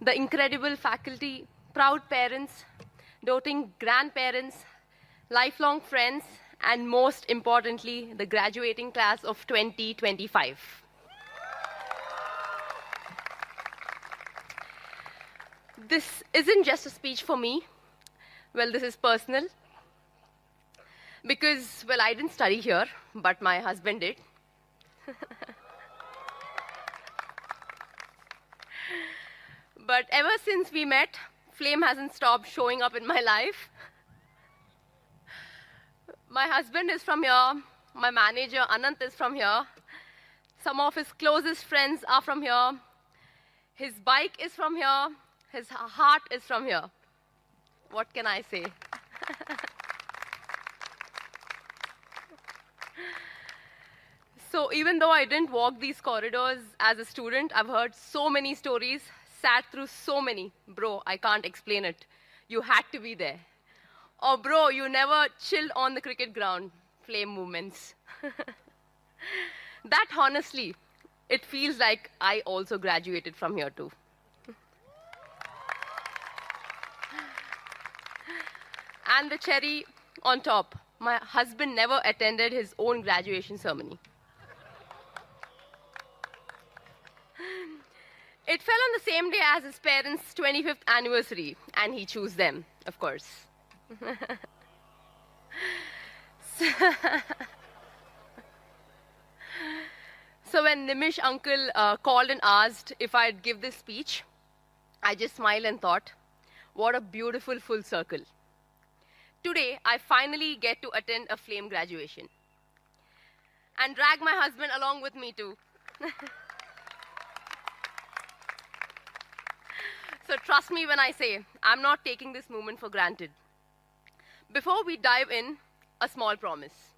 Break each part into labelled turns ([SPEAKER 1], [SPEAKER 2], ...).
[SPEAKER 1] the incredible faculty, proud parents, doting grandparents, lifelong friends, and most importantly, the graduating class of 2025. This isn't just a speech for me. Well, this is personal. Because, well, I didn't study here, but my husband did. But ever since we met, flame hasn't stopped showing up in my life. My husband is from here. My manager, Anant, is from here. Some of his closest friends are from here. His bike is from here. His heart is from here. What can I say? So even though I didn't walk these corridors as a student, I've heard so many stories, sat through so many. Bro, I can't explain it. You had to be there. Or bro, you never chilled on the cricket ground. Flame movements. That honestly, it feels like I also graduated from here too. And the cherry on top, my husband never attended his own graduation ceremony. It fell on the same day as his parents' 25th anniversary, and he chose them, of course. So when Nimish uncle called and asked if I'd give this speech, I just smiled and thought, what a beautiful full circle. Today, I finally get to attend a flame graduation and drag my husband along with me too. So trust me when I say, I'm not taking this moment for granted. Before we dive in, a small promise.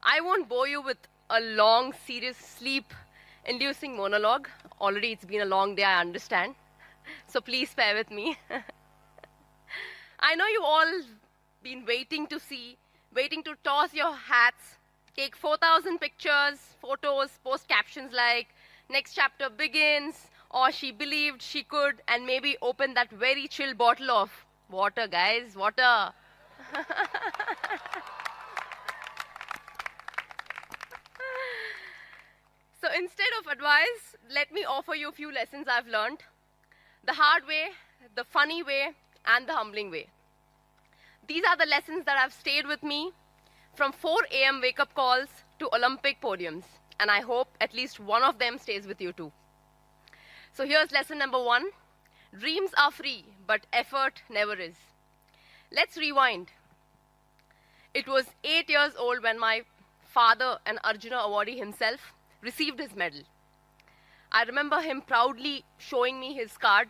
[SPEAKER 1] I won't bore you with a long, serious, sleep-inducing monologue. Already it's been a long day, I understand. So please bear with me. I know you all been waiting to toss your hats, take 4,000 pictures, photos, post captions like, next chapter begins, or she believed she could, and maybe open that very chill bottle of water, guys, water. So instead of advice, let me offer you a few lessons I've learned. The hard way, the funny way, and the humbling way. These are the lessons that have stayed with me from 4 a.m. wake-up calls to Olympic podiums, and I hope at least one of them stays with you too. So here's lesson number 1. Dreams are free, but effort never is. Let's rewind. It was 8 years old when my father, an Arjuna awardee himself, received his medal. I remember him proudly showing me his card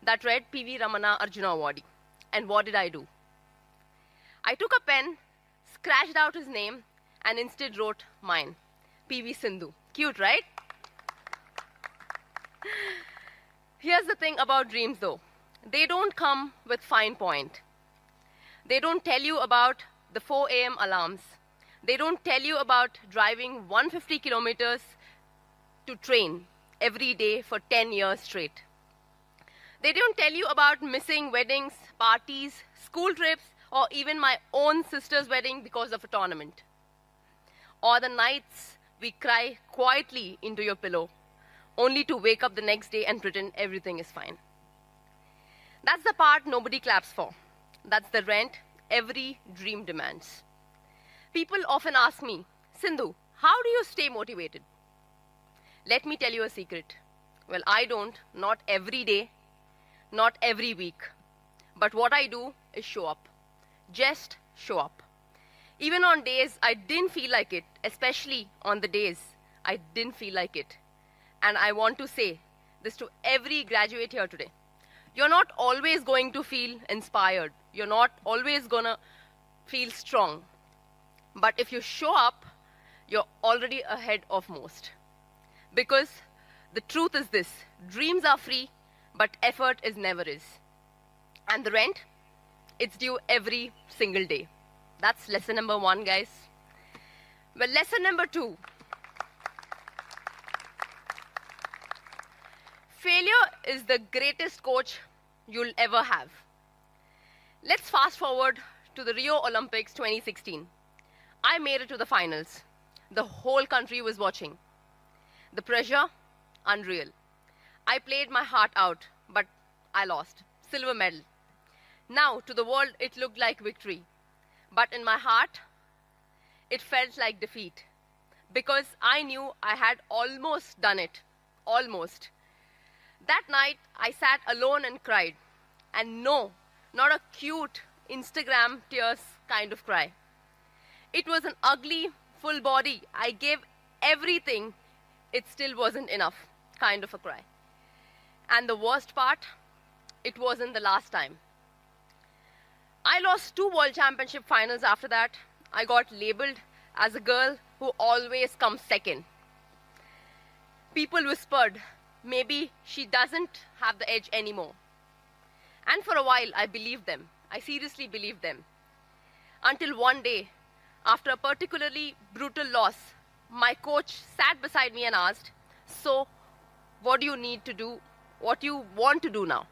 [SPEAKER 1] that read P.V. Ramana Arjuna awardee. And what did I do? I took a pen, scratched out his name, and instead wrote mine, P.V. SINDHU. Cute, right? Here's the thing about dreams though. They don't come with fine point. They don't tell you about the 4 a.m. alarms. They don't tell you about driving 150 kilometers to train every day for 10 years straight. They don't tell you about missing weddings, parties, school trips, or even my own sister's wedding because of a tournament. Or the nights we cry quietly into your pillow, only to wake up the next day and pretend everything is fine. That's the part nobody claps for. That's the rent every dream demands. People often ask me, Sindhu, how do you stay motivated? Let me tell you a secret. Well, I don't, not every day, not every week. But what I do is show up. Just show up. Even on days I didn't feel like it, especially on the days I didn't feel like it. And I want to say this to every graduate here today. You're not always going to feel inspired. You're not always going to feel strong. But if you show up, you're already ahead of most. Because the truth is this, dreams are free, but effort is never is. And the rent, it's due every single day. That's lesson number 1, guys. Well, lesson number 2. Failure is the greatest coach you'll ever have. Let's fast forward to the Rio Olympics 2016. I made it to the finals. The whole country was watching. The pressure, unreal. I played my heart out, but I lost. Silver medal. Now, to the world, it looked like victory. But in my heart, it felt like defeat. Because I knew I had almost done it. Almost. That night, I sat alone and cried. And no, not a cute Instagram tears kind of cry. It was an ugly, full body, I gave everything, it still wasn't enough kind of a cry. And the worst part, it wasn't the last time. I lost 2 World Championship finals after that. I got labeled as a girl who always comes second. People whispered, maybe she doesn't have the edge anymore. And for a while, I believed them. I seriously believed them. Until one day, after a particularly brutal loss, my coach sat beside me and asked, so what do you need to do? What do you want to do now?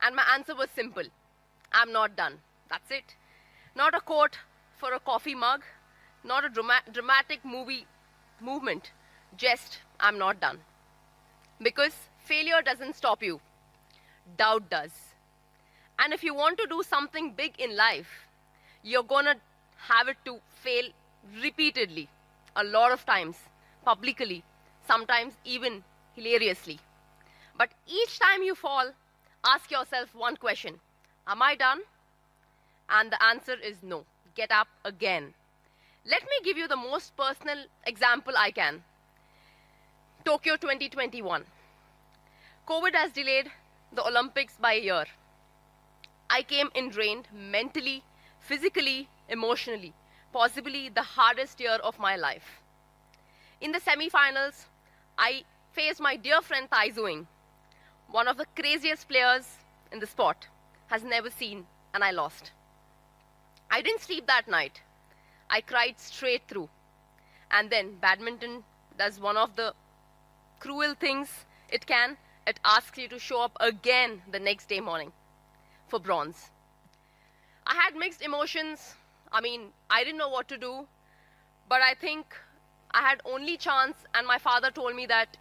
[SPEAKER 1] And my answer was simple. I'm not done. That's it. Not a quote for a coffee mug, not a dramatic movement. Just, I'm not done. Because failure doesn't stop you. Doubt does. And if you want to do something big in life, you're gonna have it to fail repeatedly, a lot of times, publicly, sometimes even hilariously. But each time you fall, ask yourself one question. Am I done? And the answer is no. Get up again. Let me give you the most personal example I can. Tokyo 2021. COVID has delayed the Olympics by a year. I came in drained mentally, physically, emotionally, possibly the hardest year of my life. In the semi-finals, I faced my dear friend Tai Zuing, one of the craziest players in the sport, has never seen, and I lost. I didn't sleep that night. I cried straight through. And then badminton does one of the cruel things it can. It asks you to show up again the next day morning for bronze. I had mixed emotions. I didn't know what to do, but I think I had only chance, and my father told me that,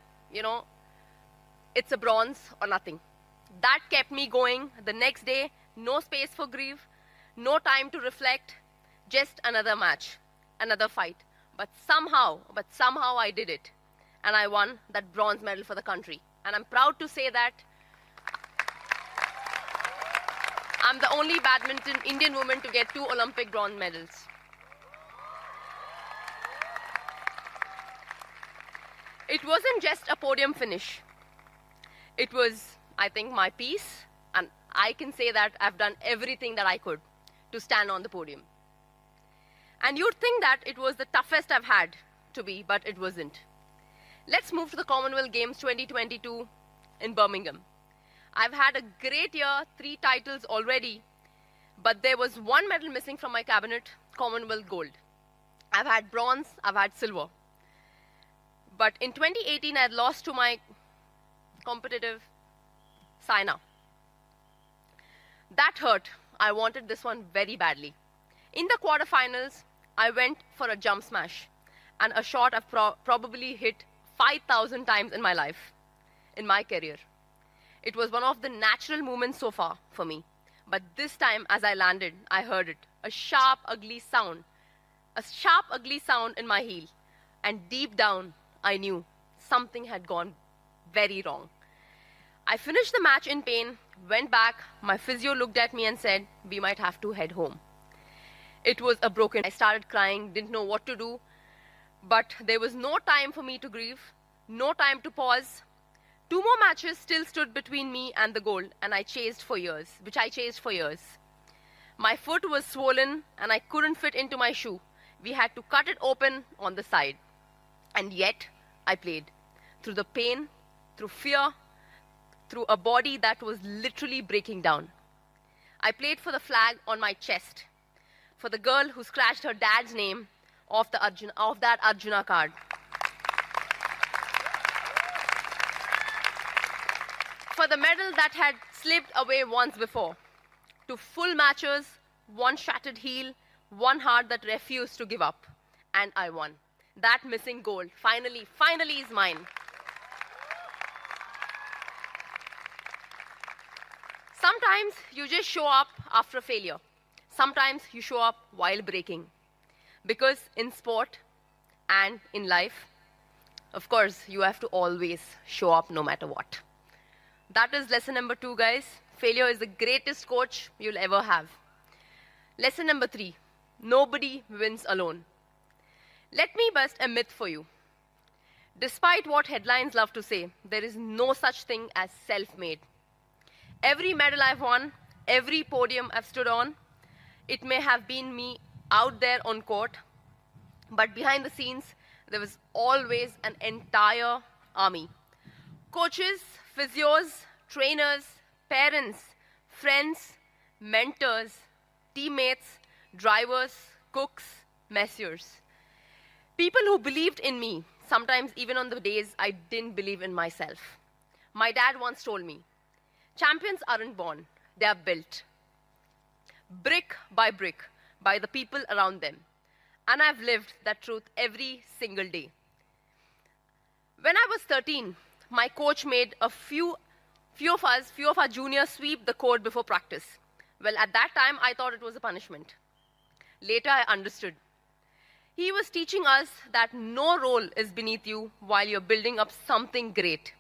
[SPEAKER 1] it's a bronze or nothing. That kept me going. The next day, no space for grief, no time to reflect, just another match, another fight. But somehow I did it, and I won that bronze medal for the country. And I'm proud to say that I'm the only badminton Indian woman to get 2 Olympic bronze medals. It wasn't just a podium finish. It was, I think, my peace, and I can say that I've done everything that I could to stand on the podium. And you'd think that it was the toughest I've had to be, but it wasn't. Let's move to the Commonwealth Games 2022 in Birmingham. I've had a great year, 3 titles already, but there was 1 medal missing from my cabinet, Commonwealth Gold. I've had bronze, I've had silver. But in 2018, I had lost to my competitive Saina. That hurt. I wanted this one very badly. In the quarterfinals, I went for a jump smash and a shot I've probably hit 5,000 times in my life, in my career. It was one of the natural moments so far for me. But this time, as I landed, I heard it. A sharp, ugly sound. A sharp, ugly sound in my heel. And deep down, I knew something had gone very wrong. I finished the match in pain, went back. My physio looked at me and said, we might have to head home. It was a broken. I started crying, didn't know what to do. But there was no time for me to grieve, no time to pause. 2 more matches still stood between me and the gold, and I chased for years. My foot was swollen, and I couldn't fit into my shoe. We had to cut it open on the side. And yet, I played. Through the pain, through fear, through a body that was literally breaking down. I played for the flag on my chest, for the girl who scratched her dad's name off that Arjuna card. For the medal that had slipped away once before, to full matches, one shattered heel, one heart that refused to give up, and I won. That missing gold, finally is mine. Sometimes you just show up after a failure. Sometimes you show up while breaking. Because in sport and in life, of course, you have to always show up no matter what. That is lesson number 2, guys. Failure is the greatest coach you'll ever have. Lesson number 3, nobody wins alone. Let me bust a myth for you. Despite what headlines love to say, there is no such thing as self-made. Every medal I've won, every podium I've stood on, it may have been me out there on court, but behind the scenes, there was always an entire army. Coaches, physios, trainers, parents, friends, mentors, teammates, drivers, cooks, messieurs. People who believed in me, sometimes even on the days I didn't believe in myself. My dad once told me, champions aren't born, they are built. Brick by the people around them. And I've lived that truth every single day. When I was 13, my coach made a few of our juniors sweep the court before practice. Well, at that time, I thought it was a punishment. Later, I understood. He was teaching us that no role is beneath you while you're building up something great.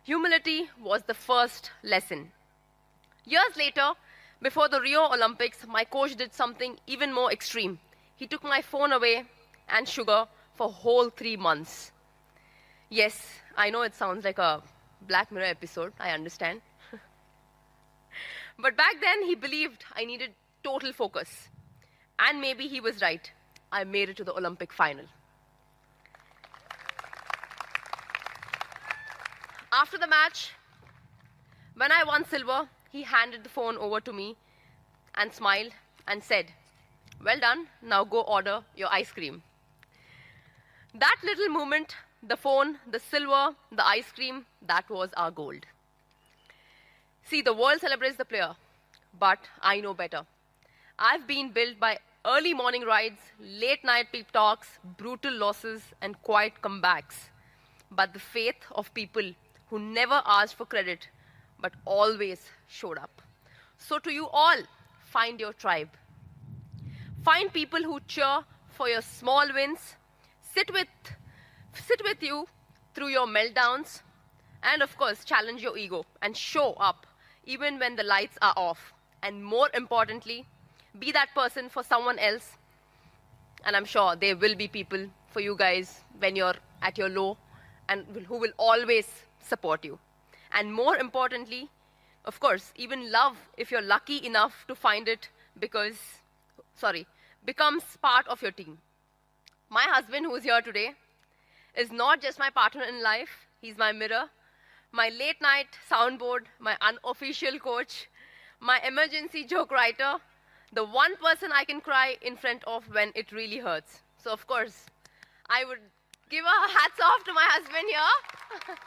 [SPEAKER 1] Humility was the first lesson. Years later, before the Rio Olympics, my coach did something even more extreme. He took my phone away and sugar for whole 3 months. Yes, I know it sounds like a Black Mirror episode, I understand. But back then, he believed I needed total focus. And maybe he was right. I made it to the Olympic final. After the match, when I won silver, he handed the phone over to me and smiled and said, "Well done, now go order your ice cream." That little moment, the phone, the silver, the ice cream, that was our gold. See, the world celebrates the player, but I know better. I've been built by early morning rides, late night pep talks, brutal losses, and quiet comebacks. But the faith of people who never asked for credit, but always showed up. So to you all, find your tribe. Find people who cheer for your small wins, sit with you through your meltdowns, and of course, challenge your ego and show up even when the lights are off. And more importantly, be that person for someone else. And I'm sure there will be people for you guys when you're at your low and who will always support you. And more importantly, of course, even love, if you're lucky enough to find it, becomes part of your team. My husband, who is here today, is not just my partner in life. He's my mirror, my late night soundboard, my unofficial coach, my emergency joke writer, the one person I can cry in front of when it really hurts. So of course, I would give a hats off to my husband here.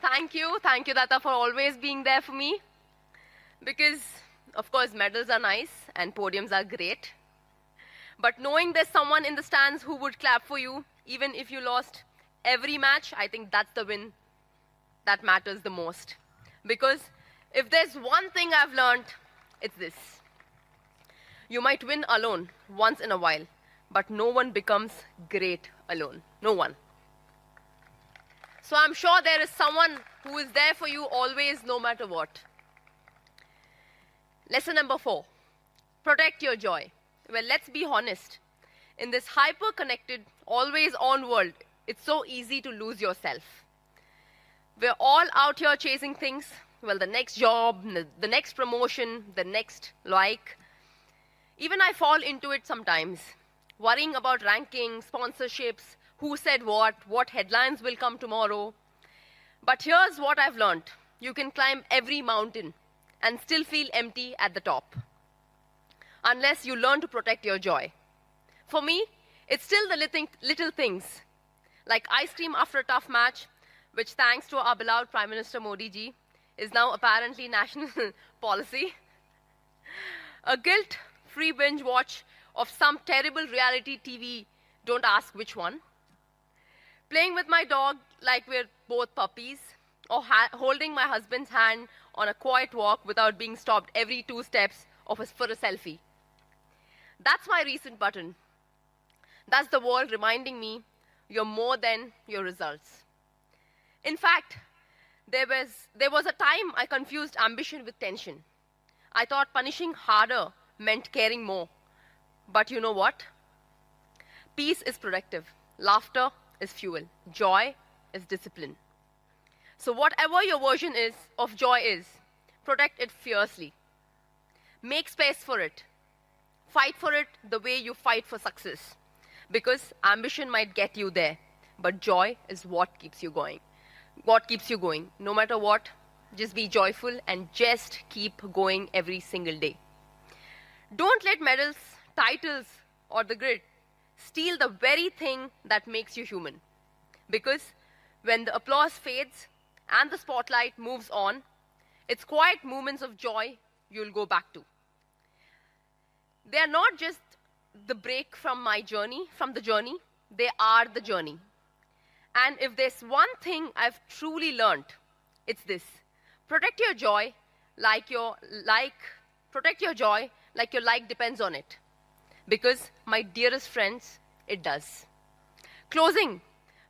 [SPEAKER 1] Thank you, Data, for always being there for me. Because, of course, medals are nice and podiums are great. But knowing there's someone in the stands who would clap for you, even if you lost every match, I think that's the win that matters the most. Because if there's one thing I've learned, it's this. You might win alone once in a while, but no one becomes great alone. No one. So I'm sure there is someone who is there for you always, no matter what. Lesson number 4, protect your joy. Well, let's be honest. In this hyper-connected, always-on world, it's so easy to lose yourself. We're all out here chasing things. Well, the next job, the next promotion, the next like. Even I fall into it sometimes, worrying about rankings, sponsorships, who said what headlines will come tomorrow. But here's what I've learned. You can climb every mountain and still feel empty at the top, unless you learn to protect your joy. For me, it's still the little things. Like ice cream after a tough match, which thanks to our beloved Prime Minister Modi ji, is now apparently national policy. A guilt-free binge watch of some terrible reality TV, don't ask which one. Playing with my dog like we're both puppies, or holding my husband's hand on a quiet walk without being stopped every 2 steps for a selfie. That's my recent button. That's the world reminding me you're more than your results. In fact, there was a time I confused ambition with tension. I thought punishing harder meant caring more. But you know what? Peace is productive. Laughter is fuel. Joy is discipline. So whatever your version is of joy is, protect it fiercely. Make space for it. Fight for it the way you fight for success. Because ambition might get you there, but joy is what keeps you going. What keeps you going. No matter what, just be joyful and just keep going every single day. Don't let medals, titles, or the grid steal the very thing that makes you human. Because when the applause fades and the spotlight moves on, it's quiet moments of joy you'll go back to. They are not just the break from the journey, they are the journey. And if there's one thing I've truly learned, it's this. Protect your joy like your like depends on it. Because, my dearest friends, it does. Closing,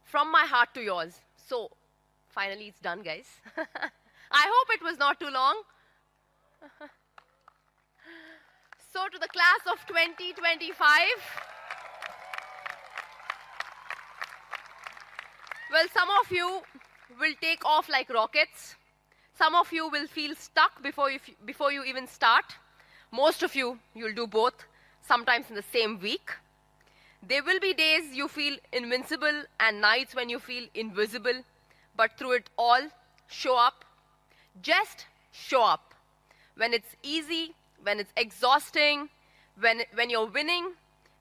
[SPEAKER 1] from my heart to yours. So, finally it's done, guys. I hope it was not too long. So, to the class of 2025, well, some of you will take off like rockets. Some of you will feel stuck before you even start. Most of you, you'll do both, sometimes in the same week. There will be days you feel invincible and nights when you feel invisible. But through it all, show up. Just show up. When it's easy, when it's exhausting, when you're winning,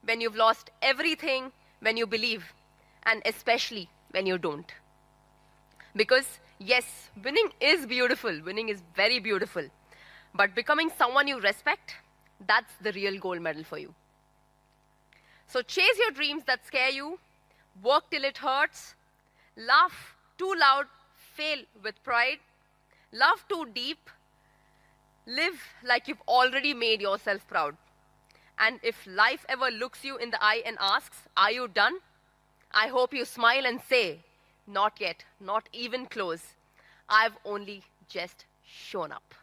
[SPEAKER 1] when you've lost everything, when you believe, and especially when you don't. Because, yes, winning is beautiful. Winning is very beautiful. But becoming someone you respect, that's the real gold medal for you. So chase your dreams that scare you, work till it hurts, laugh too loud, fail with pride, love too deep, live like you've already made yourself proud. And if life ever looks you in the eye and asks, are you done? I hope you smile and say, not yet, not even close. I've only just shown up.